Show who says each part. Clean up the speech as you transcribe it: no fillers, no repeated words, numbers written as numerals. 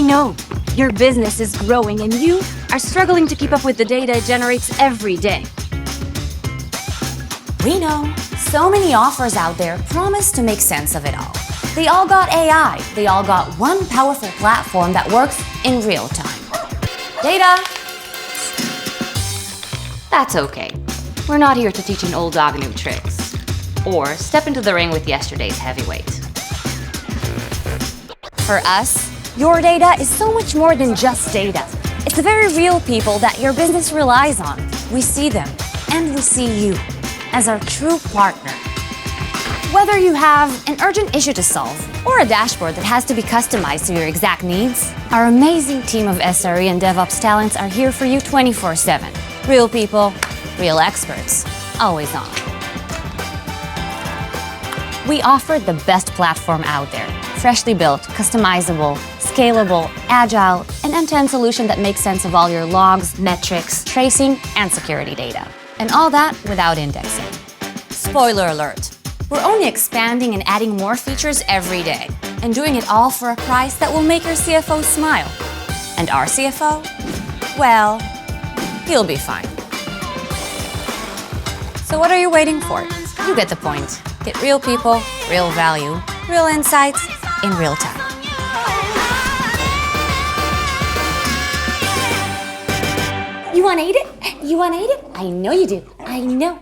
Speaker 1: know. Your business is growing and you are struggling to keep up with the data it generates every day.
Speaker 2: We know. So many offers out there promise to make sense of it all. They all got AI. They all got one powerful platform that works in real time. Data.
Speaker 3: That's okay. We're not here to teach an old dog new tricks. Or step into the ring with yesterday's heavyweight.
Speaker 2: For us, your data is so much more than just data. It's the very real people that your business relies on. We see them, and we see you as our true partner. Whether you have an urgent issue to solve or a dashboard that has to be customized to your exact needs, our amazing team of SRE and DevOps talents are here for you 24/7. Real people, real experts, always on. We offer the best platform out there. Freshly built, customizable, scalable, agile, an end-to-end solution that makes sense of all your logs, metrics, tracing, and security data. And all that without indexing. Spoiler alert, we're only expanding and adding more features every day, and doing it all for a price that will make your CFO smile. And our CFO? Well, he'll be fine. So what are you waiting for? You get the point. Get real people, real value, real insights, in real time. You wanna eat it? You wanna eat it? I know you do. I know.